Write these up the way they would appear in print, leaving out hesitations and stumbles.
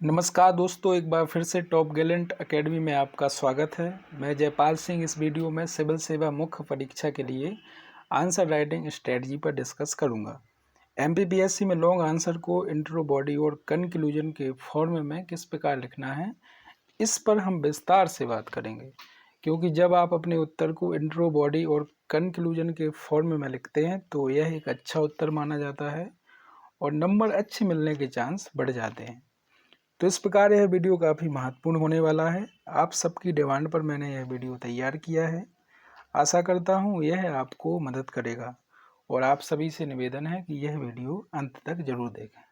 नमस्कार दोस्तों, एक बार फिर से टॉप गैलेंट एकेडमी में आपका स्वागत है। मैं जयपाल सिंह इस वीडियो में सिविल सेवा मुख्य परीक्षा के लिए आंसर राइटिंग स्ट्रेटजी पर डिस्कस करूंगा। एमपीपीएससी में लॉन्ग आंसर को इंट्रो, बॉडी और कंक्लूजन के फॉर्म में किस प्रकार लिखना है, इस पर हम विस्तार से बात करेंगे। क्योंकि जब आप अपने उत्तर को इंट्रो, बॉडी और कंक्लूजन के फॉर्म में लिखते हैं तो यह एक अच्छा उत्तर माना जाता है और नंबर अच्छे मिलने के चांस बढ़ जाते हैं। तो इस प्रकार यह वीडियो काफ़ी महत्वपूर्ण होने वाला है। आप सबकी डिमांड पर मैंने यह वीडियो तैयार किया है। आशा करता हूँ यह आपको मदद करेगा और आप सभी से निवेदन है कि यह वीडियो अंत तक जरूर देखें।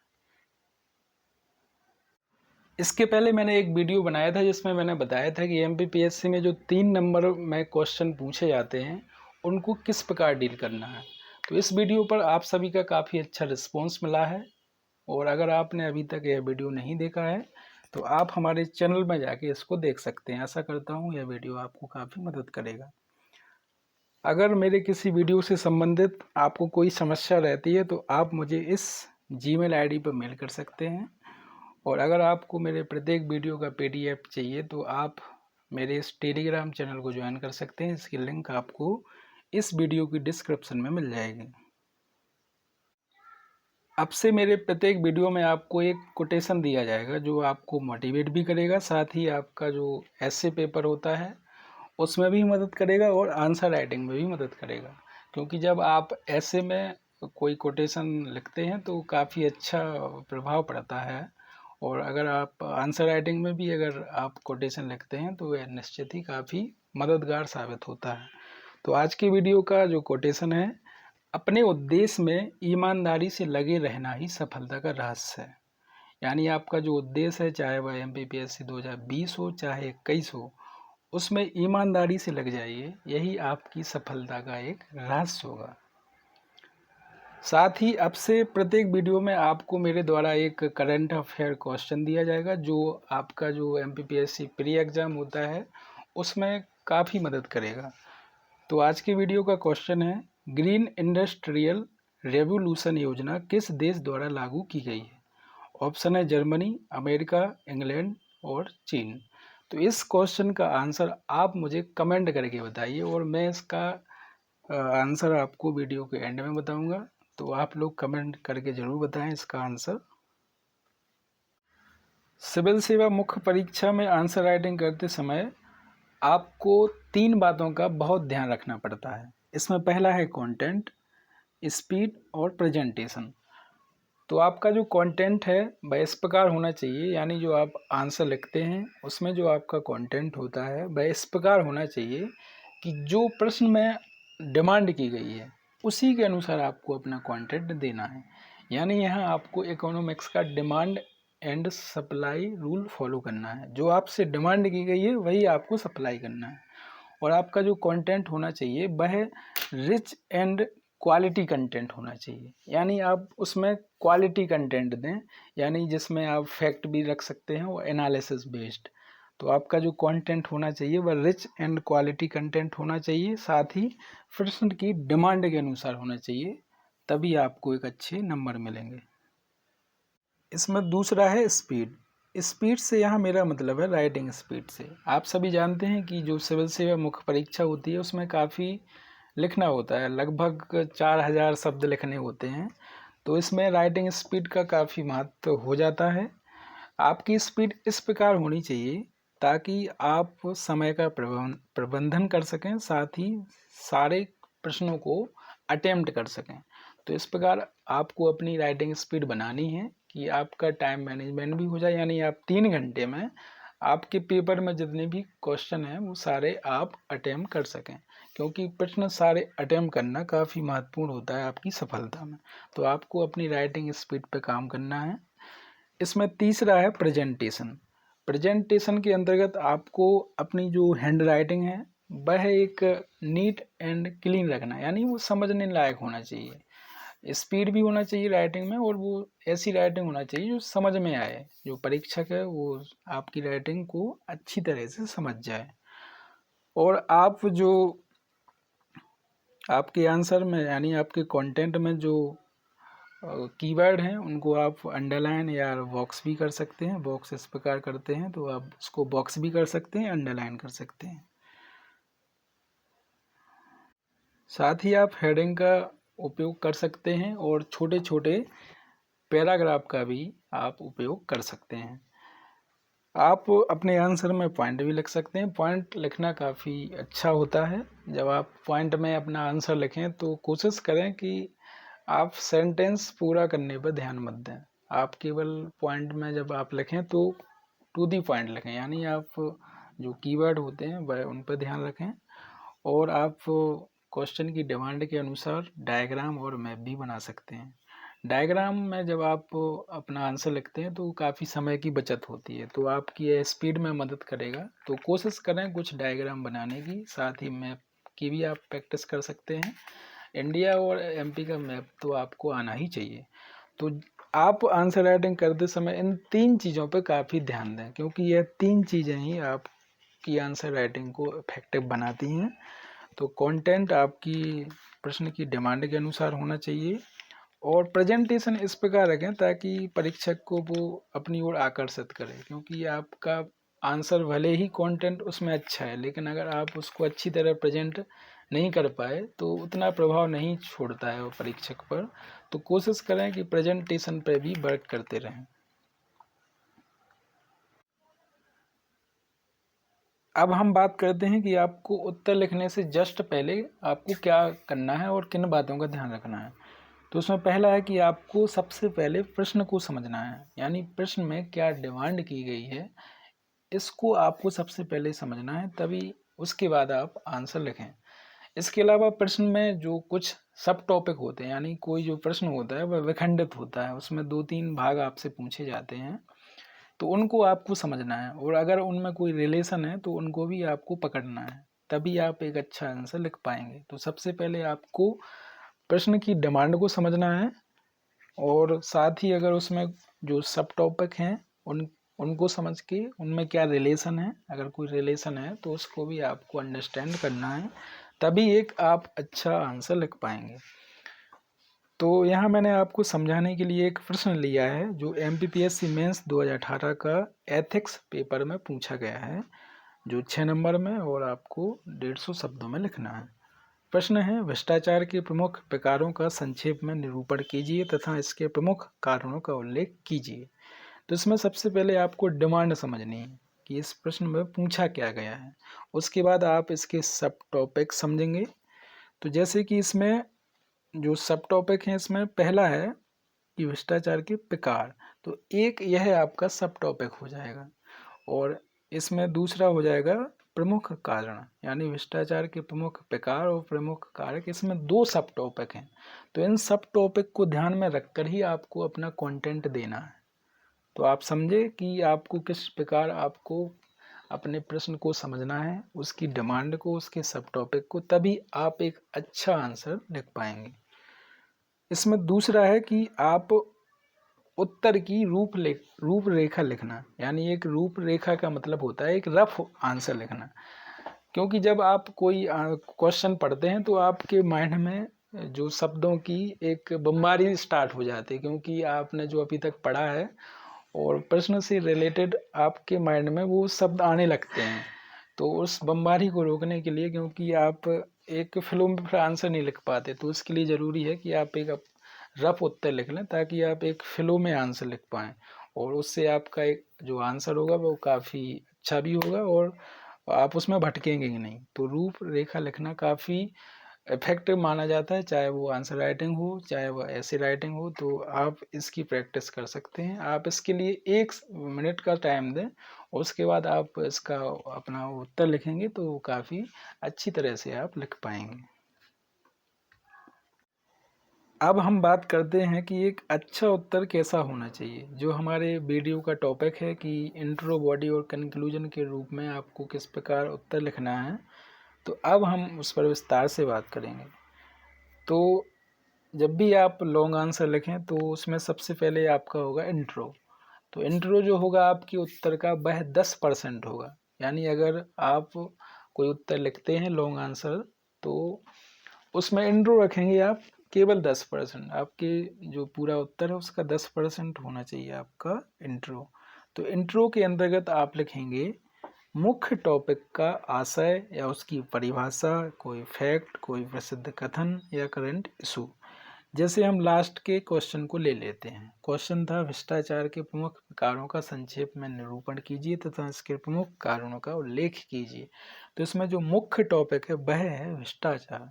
इसके पहले मैंने एक वीडियो बनाया था जिसमें मैंने बताया था कि एमपीपीएससी में जो 3 नंबर में क्वेश्चन पूछे जाते हैं उनको किस प्रकार डील करना है। तो इस वीडियो पर आप सभी का काफ़ी अच्छा रिस्पॉन्स मिला है और अगर आपने अभी तक यह वीडियो नहीं देखा है तो आप हमारे चैनल में जाके इसको देख सकते हैं। आशा करता हूँ यह वीडियो आपको काफ़ी मदद करेगा। अगर मेरे किसी वीडियो से संबंधित आपको कोई समस्या रहती है तो आप मुझे इस जीमेल आईडी पर मेल कर सकते हैं और अगर आपको मेरे प्रत्येक वीडियो का पीडीएफ चाहिए तो आप मेरे इस टेलीग्राम चैनल को ज्वाइन कर सकते हैं। इसकी लिंक आपको इस वीडियो की डिस्क्रिप्शन में मिल जाएगी। अब से मेरे प्रत्येक वीडियो में आपको एक कोटेशन दिया जाएगा जो आपको मोटिवेट भी करेगा, साथ ही आपका जो ऐसे पेपर होता है उसमें भी मदद करेगा और आंसर राइटिंग में भी मदद करेगा। क्योंकि जब आप ऐसे में कोई कोटेशन लिखते हैं तो काफ़ी अच्छा प्रभाव पड़ता है और अगर आप आंसर राइटिंग में भी अगर आप कोटेशन लिखते हैं तो यह निश्चित ही काफ़ी मददगार साबित होता है। तो आज की वीडियो का जो कोटेशन है, अपने उद्देश्य में ईमानदारी से लगे रहना ही सफलता का रहस्य है। यानी आपका जो उद्देश्य है, चाहे वह एमपीपीएससी 2020 हो चाहे 21 हो, उसमें ईमानदारी से लग जाइए, यही आपकी सफलता का एक रहस्य होगा। साथ ही अब से प्रत्येक वीडियो में आपको मेरे द्वारा एक करंट अफेयर क्वेश्चन दिया जाएगा जो आपका जो एमपीपीएससी प्री एग्ज़ाम होता है उसमें काफ़ी मदद करेगा। तो आज की वीडियो का क्वेश्चन है, ग्रीन इंडस्ट्रियल रेवोल्यूशन योजना किस देश द्वारा लागू की गई है? ऑप्शन है जर्मनी, अमेरिका, इंग्लैंड और चीन। तो इस क्वेश्चन का आंसर आप मुझे कमेंट करके बताइए और मैं इसका आंसर आपको वीडियो के एंड में बताऊंगा। तो आप लोग कमेंट करके ज़रूर बताएं इसका आंसर। सिविल सेवा मुख्य परीक्षा में आंसर राइटिंग करते समय आपको 3 बातों का बहुत ध्यान रखना पड़ता है। इसमें पहला है कंटेंट, स्पीड और प्रेजेंटेशन। तो आपका जो कंटेंट है वह इस प्रकार होना चाहिए, यानी जो आप आंसर लिखते हैं उसमें जो आपका कंटेंट होता है वह इस प्रकार होना चाहिए कि जो प्रश्न में डिमांड की गई है उसी के अनुसार आपको अपना कंटेंट देना है। यानी यहाँ आपको इकोनॉमिक्स का demand and supply rule follow करना है। जो आपसे डिमांड की गई है वही आपको सप्लाई करना है और आपका जो कंटेंट होना चाहिए वह रिच एंड क्वालिटी कंटेंट होना चाहिए। यानी आप उसमें क्वालिटी कंटेंट दें, यानी जिसमें आप फैक्ट भी रख सकते हैं और एनालिसिस बेस्ड। तो आपका जो कंटेंट होना चाहिए वह रिच एंड क्वालिटी कंटेंट होना चाहिए, साथ ही प्रश्न की डिमांड के अनुसार होना चाहिए, तभी आपको एक अच्छे नंबर मिलेंगे। इसमें दूसरा है स्पीड। स्पीड से यहाँ मेरा मतलब है राइटिंग स्पीड से। आप सभी जानते हैं कि जो सिविल सेवा मुख्य परीक्षा होती है उसमें काफ़ी लिखना होता है, लगभग 4000 शब्द लिखने होते हैं। तो इसमें राइटिंग स्पीड का काफ़ी महत्व हो जाता है। आपकी स्पीड इस प्रकार होनी चाहिए ताकि आप समय का प्रबंधन कर सकें, साथ ही सारे प्रश्नों को अटेम्प्ट कर सकें। तो इस प्रकार आपको अपनी राइटिंग स्पीड बनानी है कि आपका टाइम मैनेजमेंट भी हो जाए, यानी आप 3 घंटे में आपके पेपर में जितने भी क्वेश्चन हैं वो सारे आप अटेम्प्ट कर सकें। क्योंकि प्रश्न सारे अटेम्प्ट करना काफ़ी महत्वपूर्ण होता है आपकी सफलता में। तो आपको अपनी राइटिंग स्पीड पे काम करना है। इसमें तीसरा है प्रेजेंटेशन। प्रेजेंटेशन के अंतर्गत आपको अपनी जो हैंड राइटिंग है वह एक नीट एंड क्लीन रखना है, यानी वो समझने लायक होना चाहिए। स्पीड भी होना चाहिए राइटिंग में और वो ऐसी राइटिंग होना चाहिए जो समझ में आए, जो परीक्षक है वो आपकी राइटिंग को अच्छी तरह से समझ जाए। और आप जो आपके आंसर में यानी आपके कंटेंट में जो कीवर्ड हैं उनको आप अंडरलाइन या बॉक्स भी कर सकते हैं। बॉक्स इस प्रकार करते हैं तो आप उसको बॉक्स भी कर सकते हैं, अंडरलाइन कर सकते हैं। साथ ही आप हेडिंग का उपयोग कर सकते हैं और छोटे छोटे पैराग्राफ का भी आप उपयोग कर सकते हैं। आप अपने आंसर में पॉइंट भी लिख सकते हैं। पॉइंट लिखना काफ़ी अच्छा होता है। जब आप पॉइंट में अपना आंसर लिखें तो कोशिश करें कि आप सेंटेंस पूरा करने पर ध्यान मत दें। आप केवल पॉइंट में जब आप लिखें तो टू दी पॉइंट लिखें, यानी आप जो कीवर्ड होते हैं वह उन पर ध्यान रखें और आप क्वेश्चन की डिमांड के अनुसार डायग्राम और मैप भी बना सकते हैं। डायग्राम में जब आप अपना आंसर लिखते हैं तो काफ़ी समय की बचत होती है, तो आपकी ये स्पीड में मदद करेगा। तो कोशिश करें कुछ डायग्राम बनाने की, साथ ही मैप की भी आप प्रैक्टिस कर सकते हैं। इंडिया और एमपी का मैप तो आपको आना ही चाहिए। तो आप आंसर राइटिंग करते समय इन 3 चीज़ों पर काफ़ी ध्यान दें, क्योंकि यह 3 चीज़ें ही आपकी आंसर राइटिंग को इफेक्टिव बनाती हैं। तो कंटेंट आपकी प्रश्न की डिमांड के अनुसार होना चाहिए और प्रेजेंटेशन इस प्रकार रखें ताकि परीक्षक को वो अपनी ओर आकर्षित करे, क्योंकि आपका आंसर भले ही कंटेंट उसमें अच्छा है, लेकिन अगर आप उसको अच्छी तरह प्रेजेंट नहीं कर पाए तो उतना प्रभाव नहीं छोड़ता है वो परीक्षक पर। तो कोशिश करें कि प्रेजेंटेशन पर भी वर्क करते रहें। अब हम बात करते हैं कि आपको उत्तर लिखने से जस्ट पहले आपको क्या करना है और किन बातों का ध्यान रखना है। तो उसमें पहला है कि आपको सबसे पहले प्रश्न को समझना है, यानी प्रश्न में क्या डिमांड की गई है इसको आपको सबसे पहले समझना है, तभी उसके बाद आप आंसर लिखें। इसके अलावा प्रश्न में जो कुछ सब टॉपिक होते हैं, यानी कोई जो प्रश्न होता है वह विखंडित होता है, उसमें 2-3 भाग आपसे पूछे जाते हैं, तो उनको आपको समझना है और अगर उनमें कोई रिलेशन है तो उनको भी आपको पकड़ना है, तभी आप एक अच्छा आंसर लिख पाएंगे। तो सबसे पहले आपको प्रश्न की डिमांड को समझना है और साथ ही अगर उसमें जो सब टॉपिक हैं उनको समझ के उनमें क्या रिलेशन है, अगर कोई रिलेशन है तो उसको भी आपको अंडरस्टैंड करना है, तभी एक आप अच्छा आंसर लिख पाएंगे। तो यहाँ मैंने आपको समझाने के लिए एक प्रश्न लिया है जो MPPSC मेंस 2018 का एथिक्स पेपर में पूछा गया है, जो 6 नंबर में और आपको 150 शब्दों में लिखना है। प्रश्न है, भ्रष्टाचार के प्रमुख प्रकारों का संक्षेप में निरूपण कीजिए तथा इसके प्रमुख कारणों का उल्लेख कीजिए। तो इसमें सबसे पहले आपको डिमांड समझनी है कि इस प्रश्न में पूछा क्या गया है, उसके बाद आप इसके सब टॉपिक समझेंगे। तो जैसे कि इसमें जो सब टॉपिक हैं, इसमें पहला है कि भ्रष्टाचार के प्रकार, तो एक यह आपका सब टॉपिक हो जाएगा और इसमें दूसरा हो जाएगा प्रमुख कारण, यानी भ्रष्टाचार के प्रमुख प्रकार और प्रमुख कारक। इसमें 2 सब टॉपिक हैं, तो इन सब टॉपिक को ध्यान में रखकर ही आपको अपना कंटेंट देना है। तो आप समझे कि आपको किस प्रकार आपको अपने प्रश्न को समझना है, उसकी डिमांड को, उसके सब टॉपिक को, तभी आप एक अच्छा आंसर लिख पाएंगे। इसमें दूसरा है कि आप उत्तर की रूपरेखा लिखना, यानी एक रूपरेखा का मतलब होता है एक रफ आंसर लिखना, क्योंकि जब आप कोई क्वेश्चन पढ़ते हैं तो आपके माइंड में जो शब्दों की एक बमबारी स्टार्ट हो जाती है, क्योंकि आपने जो अभी तक पढ़ा है और प्रश्न से रिलेटेड आपके माइंड में वो शब्द आने लगते हैं। तो उस बमबारी को रोकने के लिए, क्योंकि आप एक फ्लो में फिर आंसर नहीं लिख पाते, तो उसके लिए ज़रूरी है कि आप एक रफ उत्तर लिख लें ताकि आप एक फ्लो में आंसर लिख पाएँ और उससे आपका एक जो आंसर होगा वो काफ़ी अच्छा भी होगा और आप उसमें भटकेंगे ही नहीं। तो रूपरेखा लिखना काफ़ी इफेक्टिव माना जाता है, चाहे वो आंसर राइटिंग हो चाहे वो ऐसे राइटिंग हो। तो आप इसकी प्रैक्टिस कर सकते हैं। आप इसके लिए 1 मिनट का टाइम दें और उसके बाद आप इसका अपना उत्तर लिखेंगे तो काफ़ी अच्छी तरह से आप लिख पाएंगे। अब हम बात करते हैं कि एक अच्छा उत्तर कैसा होना चाहिए। जो हमारे वीडियो का टॉपिक है कि इंट्रो, बॉडी और कंक्लूजन के रूप में आपको किस प्रकार उत्तर लिखना है, तो अब हम उस पर विस्तार से बात करेंगे। तो जब भी आप लॉन्ग आंसर लिखें तो उसमें सबसे पहले आपका होगा इंट्रो। तो इंट्रो जो होगा आपके उत्तर का वह 10% होगा, यानी अगर आप कोई उत्तर लिखते हैं लॉन्ग आंसर तो उसमें इंट्रो रखेंगे आप केवल 10%, आपके जो पूरा उत्तर है उसका 10% होना चाहिए आपका इंट्रो। तो इंट्रो के अंतर्गत आप लिखेंगे मुख्य टॉपिक का आशय या उसकी परिभाषा, कोई फैक्ट, कोई प्रसिद्ध कथन या करंट इशू। जैसे हम लास्ट के क्वेश्चन को ले लेते हैं। क्वेश्चन था भ्रष्टाचार के प्रमुख कारणों का संक्षेप में निरूपण कीजिए तथा इसके प्रमुख कारणों का उल्लेख कीजिए। तो इसमें जो मुख्य टॉपिक है वह है भ्रष्टाचार।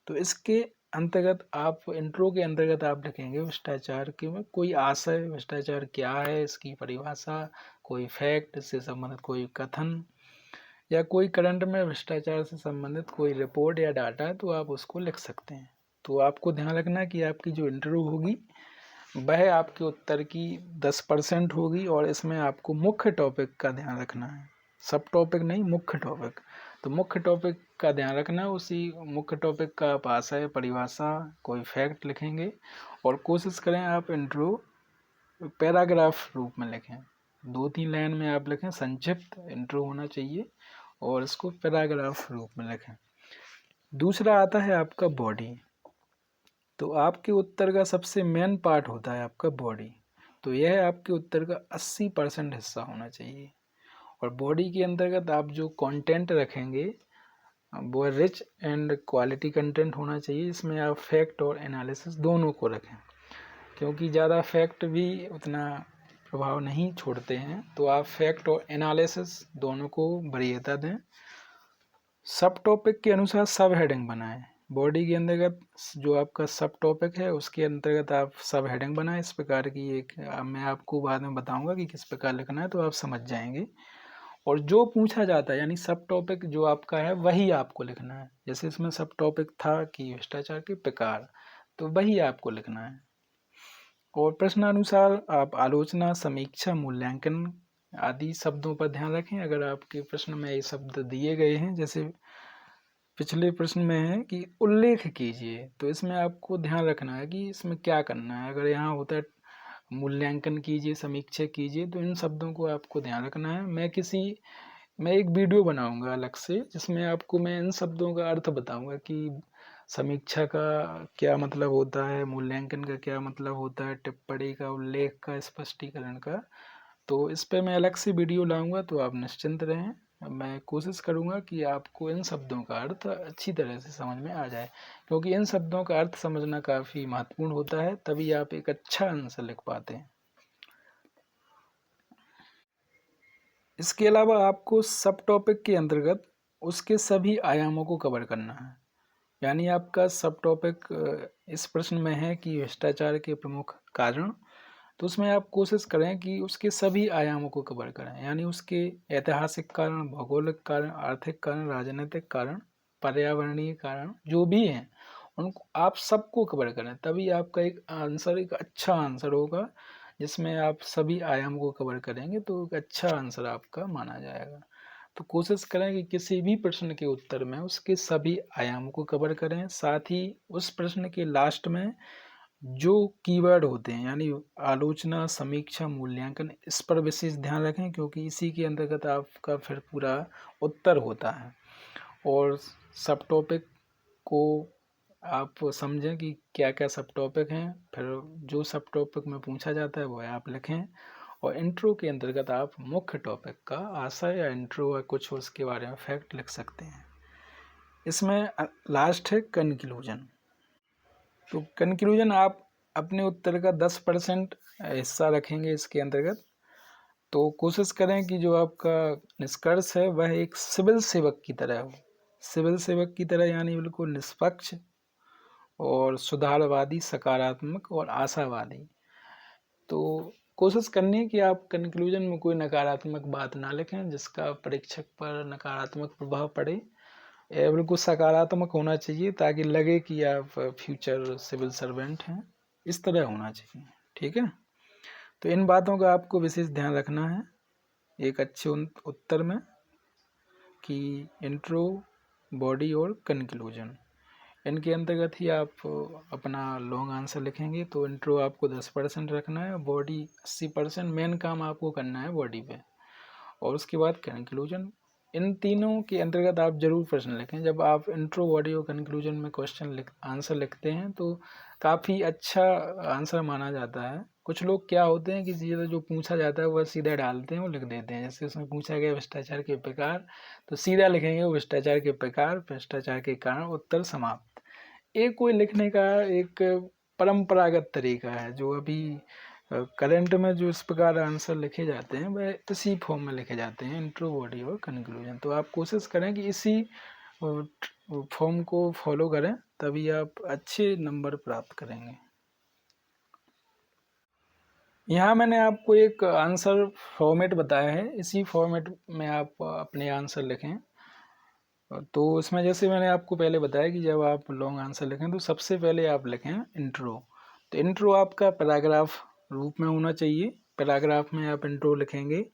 तो इसके अंतर्गत आप इंट्रो के अंतर्गत आप लिखेंगे भ्रष्टाचार के में कोई आशय, भ्रष्टाचार क्या है, इसकी परिभाषा, कोई फैक्ट, इससे संबंधित कोई कथन या कोई करंट में भ्रष्टाचार से संबंधित कोई रिपोर्ट या डाटा है तो आप उसको लिख सकते हैं। तो आपको ध्यान रखना है कि आपकी जो इंटरव्यू होगी वह आपके उत्तर की 10% होगी और इसमें आपको मुख्य टॉपिक का ध्यान रखना है, सब टॉपिक नहीं, मुख्य टॉपिक। तो मुख्य टॉपिक का ध्यान रखना है, उसी मुख्य टॉपिक का आप आशय, परिभाषा, कोई फैक्ट लिखेंगे और कोशिश करें आप इंटरव्यू पैराग्राफ रूप में लिखें, 2-3 लाइन में आप लिखें, संक्षिप्त इंट्रो होना चाहिए और इसको पैराग्राफ रूप में लिखें। दूसरा आता है आपका बॉडी। तो आपके उत्तर का सबसे मेन पार्ट होता है आपका बॉडी। तो यह आपके उत्तर का 80% हिस्सा होना चाहिए और बॉडी के अंतर्गत आप जो कंटेंट रखेंगे वो रिच एंड क्वालिटी कंटेंट होना चाहिए। इसमें आप फैक्ट और एनालिसिस दोनों को रखें, क्योंकि ज़्यादा फैक्ट भी उतना प्रभाव नहीं छोड़ते हैं, तो आप फैक्ट और एनालिसिस दोनों को वरीयता दें। सब टॉपिक के अनुसार सब हेडिंग बनाएं। बॉडी के अंतर्गत जो आपका सब टॉपिक है उसके अंतर्गत आप सब हेडिंग बनाएं। इस प्रकार की एक मैं आपको बाद में बताऊंगा कि किस प्रकार लिखना है, तो आप समझ जाएंगे। और जो पूछा जाता है यानी सब टॉपिक जो आपका है वही आपको लिखना है। जैसे इसमें सब टॉपिक था कि भ्रष्टाचार के प्रकार, तो वही आपको लिखना है। और प्रश्नानुसार आप आलोचना, समीक्षा, मूल्यांकन आदि शब्दों पर ध्यान रखें। अगर आपके प्रश्न में ये शब्द दिए गए हैं, जैसे पिछले प्रश्न में है कि उल्लेख कीजिए, तो इसमें आपको ध्यान रखना है कि इसमें क्या करना है। अगर यहाँ होता है मूल्यांकन कीजिए, समीक्षा कीजिए, तो इन शब्दों को आपको ध्यान रखना है। मैं एक वीडियो बनाऊंगा अलग से जिसमें आपको मैं इन शब्दों का अर्थ बताऊंगा कि समीक्षा का क्या मतलब होता है, मूल्यांकन का क्या मतलब होता है, टिप्पणी का, उल्लेख का, स्पष्टीकरण का। तो इस पे मैं अलग से वीडियो लाऊंगा, तो आप निश्चिंत रहें। मैं कोशिश करूंगा कि आपको इन शब्दों का अर्थ अच्छी तरह से समझ में आ जाए, क्योंकि इन शब्दों का अर्थ समझना काफ़ी महत्वपूर्ण होता है, तभी आप एक अच्छा आंसर लिख पाते हैं। इसके अलावा आपको सब टॉपिक के अंतर्गत उसके सभी आयामों को कवर करना है। यानी आपका सब टॉपिक इस प्रश्न में है कि भ्रष्टाचार के प्रमुख कारण, तो उसमें आप कोशिश करें कि उसके सभी आयामों को कवर करें। यानी उसके ऐतिहासिक कारण, भौगोलिक कारण, आर्थिक कारण, राजनीतिक कारण, पर्यावरणीय कारण जो भी हैं उनको आप सबको कवर करें, तभी आपका एक आंसर एक अच्छा आंसर होगा। जिसमें आप सभी आयामों को कवर करेंगे तो एक अच्छा आंसर आपका माना जाएगा। तो कोशिश करें कि किसी भी प्रश्न के उत्तर में उसके सभी आयामों को कवर करें। साथ ही उस प्रश्न के लास्ट में जो कीवर्ड होते हैं यानी आलोचना, समीक्षा, मूल्यांकन, इस पर विशेष ध्यान रखें, क्योंकि इसी के अंतर्गत आपका फिर पूरा उत्तर होता है। और सब टॉपिक को आप समझें कि क्या क्या सब टॉपिक हैं, फिर जो सब टॉपिक में पूछा जाता है वो आप लिखें। और इंट्रो के अंतर्गत आप मुख्य टॉपिक का आशय या इंट्रो या कुछ उसके बारे में फैक्ट लिख सकते हैं। इसमें लास्ट है कंक्लूजन। तो कंक्लूजन आप अपने उत्तर का 10% हिस्सा रखेंगे इसके अंतर्गत। तो कोशिश करें कि जो आपका निष्कर्ष है वह एक सिविल सेवक की तरह हो। सिविल सेवक की तरह यानी बिल्कुल निष्पक्ष और सुधारवादी, सकारात्मक और आशावादी। तो कोशिश करनी है कि आप कंक्लूजन में कोई नकारात्मक बात ना लिखें जिसका परीक्षक पर नकारात्मक प्रभाव पड़े। यह बिल्कुल सकारात्मक होना चाहिए ताकि लगे कि आप फ्यूचर सिविल सर्वेंट हैं, इस तरह होना चाहिए। ठीक है, तो इन बातों का आपको विशेष ध्यान रखना है एक अच्छे उत्तर में, कि इंट्रो, बॉडी और कंक्लूजन, इनके अंतर्गत ही आप अपना लॉन्ग आंसर लिखेंगे। तो इंट्रो आपको 10% रखना है, बॉडी 80%, मेन काम आपको करना है बॉडी पे, और उसके बाद कंक्लूजन इन तीनों के अंतर्गत आप जरूर प्रश्न लिखें। जब आप इंट्रो, बॉडी और कंक्लूजन में आंसर लिखते हैं तो काफ़ी अच्छा आंसर माना जाता है। कुछ लोग क्या होते हैं कि सीधा जो पूछा जाता है वह सीधा डालते हैं और लिख देते हैं। जैसे उसमें पूछा गया भ्रष्टाचार के प्रकार, तो सीधा लिखेंगे वो भ्रष्टाचार के प्रकार, भ्रष्टाचार के कारण, उत्तर समाप्त। एक कोई लिखने का एक परंपरागत तरीका है जो अभी करंट में जो इस प्रकार आंसर लिखे जाते हैं वह इसी फॉर्म में लिखे जाते हैं, इंट्रो, बॉडी और कंक्लूजन। तो आप कोशिश करें कि इसी फॉर्म को फॉलो करें, तभी आप अच्छे नंबर प्राप्त करेंगे। यहाँ मैंने आपको एक आंसर फॉर्मेट बताया है, इसी फॉर्मेट में आप अपने आंसर लिखें। तो इसमें जैसे मैंने आपको पहले बताया कि जब आप लॉन्ग आंसर लिखें तो सबसे पहले आप लिखें इंट्रो। तो इंट्रो आपका पैराग्राफ रूप में होना चाहिए। पैराग्राफ में आप इंट्रो लिखेंगे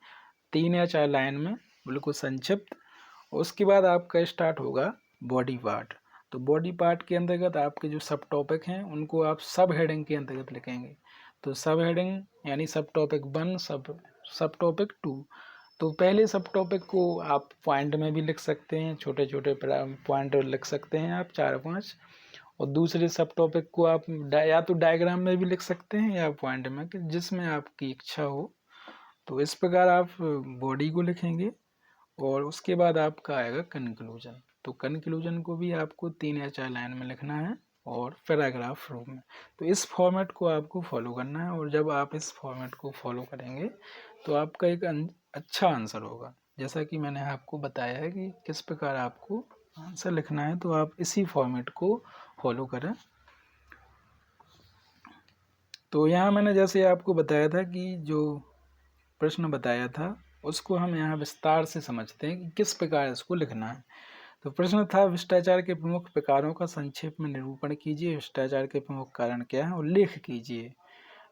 3 या 4 लाइन में, बिल्कुल संक्षिप्त। उसके बाद आपका स्टार्ट होगा बॉडी पार्ट। तो बॉडी पार्ट के अंतर्गत आपके जो सब टॉपिक हैं उनको आप सब हेडिंग के अंतर्गत लिखेंगे। तो सब हेडिंग यानी सब टॉपिक 1, सब टॉपिक 2। तो पहले सब टॉपिक को आप पॉइंट में भी लिख सकते हैं, छोटे छोटे पॉइंट लिख सकते हैं आप 4-5। और दूसरे सब टॉपिक को आप या तो डायग्राम में भी लिख सकते हैं या पॉइंट में, कि जिसमें आपकी इच्छा हो। तो इस प्रकार आप बॉडी को लिखेंगे और उसके बाद आपका आएगा कंक्लूजन। तो कंक्लूजन को भी आपको 3 या 4 लाइन में लिखना है और पैराग्राफ रूप में। तो इस फॉर्मेट को आपको फॉलो करना है, और जब आप इस फॉर्मेट को फॉलो करेंगे तो आपका एक अच्छा आंसर होगा। जैसा कि मैंने आपको बताया है कि किस प्रकार आपको आंसर लिखना है, तो आप इसी फॉर्मेट को फॉलो करें। तो यहाँ मैंने जैसे आपको बताया था कि जो प्रश्न बताया था उसको हम यहाँ विस्तार से समझते हैं कि किस प्रकार इसको लिखना है। तो प्रश्न था, भ्रष्टाचार के प्रमुख प्रकारों का संक्षेप में निरूपण कीजिए, भ्रष्टाचार के प्रमुख कारण क्या है, उल्लेख कीजिए।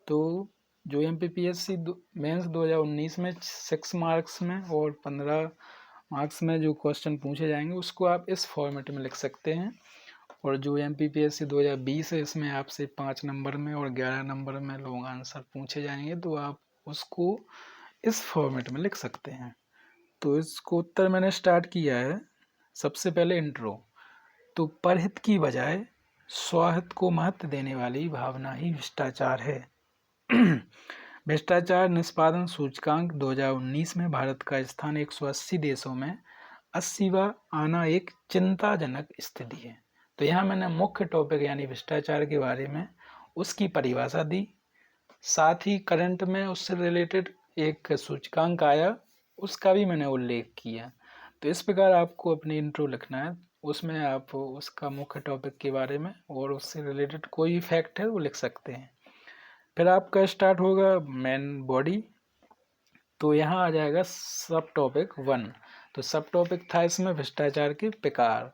तो जो MPPSC मेंस 2019 में 6 मार्क्स में और 15 मार्क्स में जो क्वेश्चन पूछे जाएंगे उसको आप इस फॉर्मेट में लिख सकते हैं। और जो MPPSC 2020 है इसमें आपसे 5 नंबर में और 11 नंबर में लॉन्ग आंसर पूछे जाएंगे, तो आप उसको इस फॉर्मेट में लिख सकते हैं। तो इसको उत्तर मैंने स्टार्ट किया है। सबसे पहले इंट्रो। तो परहित की बजाय स्वहित को महत्व देने वाली भावना ही भ्रष्टाचार है। भ्रष्टाचार निष्पादन सूचकांक 2019 में भारत का स्थान 180 देशों में 80वां आना एक चिंताजनक स्थिति है। तो यहाँ मैंने मुख्य टॉपिक यानी भ्रष्टाचार के बारे में उसकी परिभाषा दी, साथ ही करंट में उससे रिलेटेड एक सूचकांक आया उसका भी मैंने उल्लेख किया। तो इस प्रकार आपको अपनी इंट्रो लिखना है, उसमें आप उसका मुख्य टॉपिक के बारे में और उससे रिलेटेड कोई फैक्ट है वो लिख सकते हैं। फिर आपका स्टार्ट होगा मेन बॉडी। तो यहाँ आ जाएगा सब टॉपिक 1। तो सब टॉपिक था इसमें भ्रष्टाचार के प्रकार।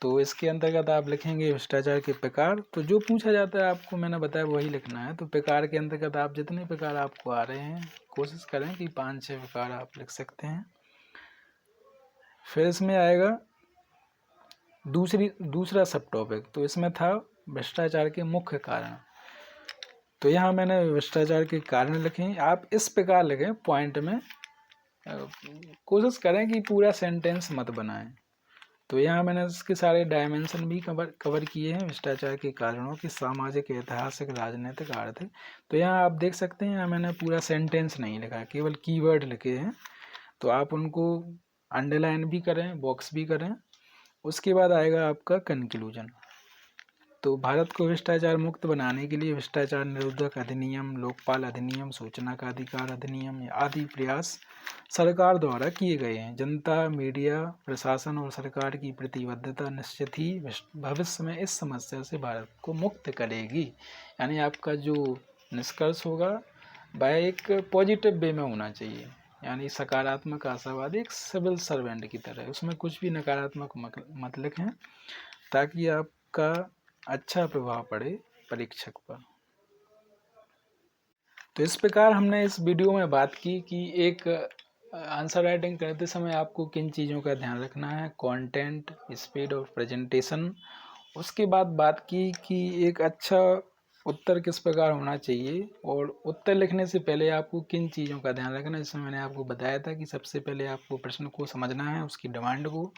तो इसके अंतर्गत आप लिखेंगे भ्रष्टाचार के प्रकार। तो जो पूछा जाता है आपको मैंने बताया वही लिखना है। तो प्रकार के अंतर्गत आप जितने प्रकार आपको आ रहे हैं कोशिश करें कि 5-6 प्रकार आप लिख सकते हैं। फिर इसमें आएगा दूसरा सब टॉपिक। तो इसमें था भ्रष्टाचार के मुख्य कारण। तो यहाँ मैंने भ्रष्टाचार के कारण लिखे। आप इस प्रकार लिखें पॉइंट में, कोशिश करें कि पूरा सेंटेंस मत बनाएं। तो यहाँ मैंने इसके सारे डायमेंशन भी कवर किए हैं भ्रष्टाचार के कारणों की, सामाजिक, ऐतिहासिक, राजनीतिक, आर्थिक। तो यहाँ आप देख सकते हैं यहाँ मैंने पूरा सेंटेंस नहीं लिखा, केवल कीवर्ड लिखे हैं। तो आप उनको अंडरलाइन भी करें, बॉक्स भी करें। उसके बाद आएगा आपका कंक्लूजन। तो भारत को भ्रष्टाचार मुक्त बनाने के लिए भ्रष्टाचार निरोधक अधिनियम, लोकपाल अधिनियम, सूचना का अधिकार अधिनियम आदि प्रयास सरकार द्वारा किए गए हैं। जनता, मीडिया, प्रशासन और सरकार की प्रतिबद्धता निश्चित ही भविष्य में इस समस्या से भारत को मुक्त करेगी। यानी आपका जो निष्कर्ष होगा वह एक पॉजिटिव वे में होना चाहिए, यानी सकारात्मक, आशावादी, एक सिविल सर्वेंट की तरह। उसमें कुछ भी नकारात्मक मत लिखें ताकि आपका अच्छा प्रभाव पड़े परीक्षक पर। तो इस प्रकार हमने इस वीडियो में बात की कि एक आंसर राइटिंग करते समय आपको किन चीज़ों का ध्यान रखना है, कंटेंट, स्पीड और प्रेजेंटेशन। उसके बाद बात की कि एक अच्छा उत्तर किस प्रकार होना चाहिए और उत्तर लिखने से पहले आपको किन चीज़ों का ध्यान रखना है, जिसमें मैंने आपको बताया था कि सबसे पहले आपको प्रश्न को समझना है, उसकी डिमांड को,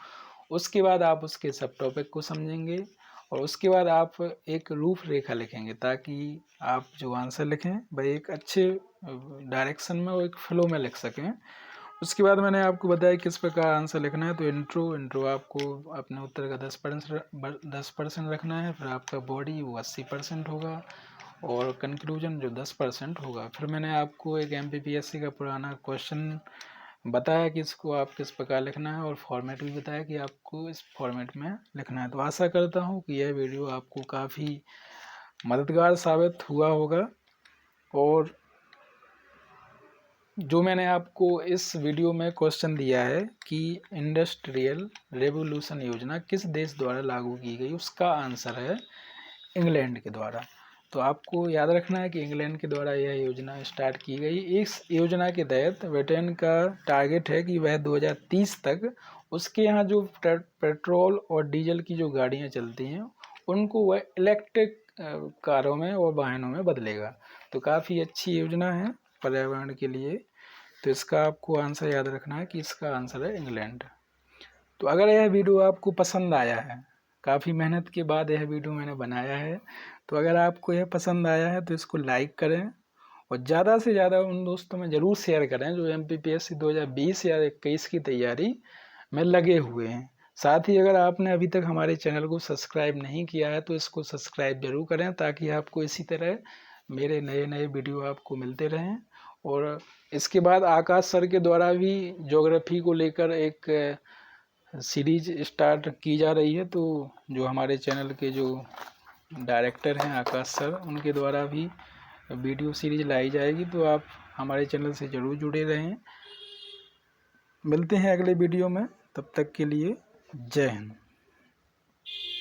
उसके बाद आप उसके सब टॉपिक को समझेंगे और उसके बाद आप एक रूपरेखा लिखेंगे ताकि आप जो आंसर लिखें वह एक अच्छे डायरेक्शन में और एक फ्लो में लिख सकें। उसके बाद मैंने आपको बताया किस प्रकार आंसर लिखना है। तो इंट्रो आपको अपने उत्तर का 10% रखना है, फिर आपका बॉडी वो 80% होगा और कंक्लूजन जो 10% होगा। फिर मैंने आपको एक MPPSC का पुराना क्वेश्चन बताया कि इसको आप किस प्रकार लिखना है और फॉर्मेट भी बताया कि आपको इस फॉर्मेट में लिखना है। तो आशा करता हूँ कि यह वीडियो आपको काफ़ी मददगार साबित हुआ होगा और जो मैंने आपको इस वीडियो में क्वेश्चन दिया है कि इंडस्ट्रियल रेवोल्यूशन योजना किस देश द्वारा लागू की गई, उसका आंसर है इंग्लैंड के द्वारा। तो आपको याद रखना है कि इंग्लैंड के द्वारा यह योजना स्टार्ट की गई। इस योजना के तहत ब्रिटेन का टारगेट है कि वह 2030 तक उसके यहाँ जो पेट्रोल और डीजल की जो गाड़ियाँ चलती हैं उनको वह इलेक्ट्रिक कारों में और वाहनों में बदलेगा। तो काफ़ी अच्छी योजना है पर्यावरण के लिए। तो इसका आपको आंसर याद रखना है कि इसका आंसर है इंग्लैंड। तो अगर यह वीडियो आपको पसंद आया है, काफ़ी मेहनत के बाद यह वीडियो मैंने बनाया है, तो अगर आपको यह पसंद आया है तो इसको लाइक करें और ज़्यादा से ज़्यादा उन दोस्तों में ज़रूर शेयर करें जो MPPSC 2020 या 21 की तैयारी में लगे हुए हैं। साथ ही अगर आपने अभी तक हमारे चैनल को सब्सक्राइब नहीं किया है तो इसको सब्सक्राइब जरूर करें ताकि आपको इसी तरह मेरे नए नए वीडियो आपको मिलते रहें। और इसके बाद आकाश सर के द्वारा भी ज्योग्राफी को लेकर एक सीरीज स्टार्ट की जा रही है। तो जो हमारे चैनल के जो डायरेक्टर हैं आकाश सर, उनके द्वारा भी वीडियो सीरीज लाई जाएगी। तो आप हमारे चैनल से ज़रूर जुड़े रहें। मिलते हैं अगले वीडियो में, तब तक के लिए जय हिंद।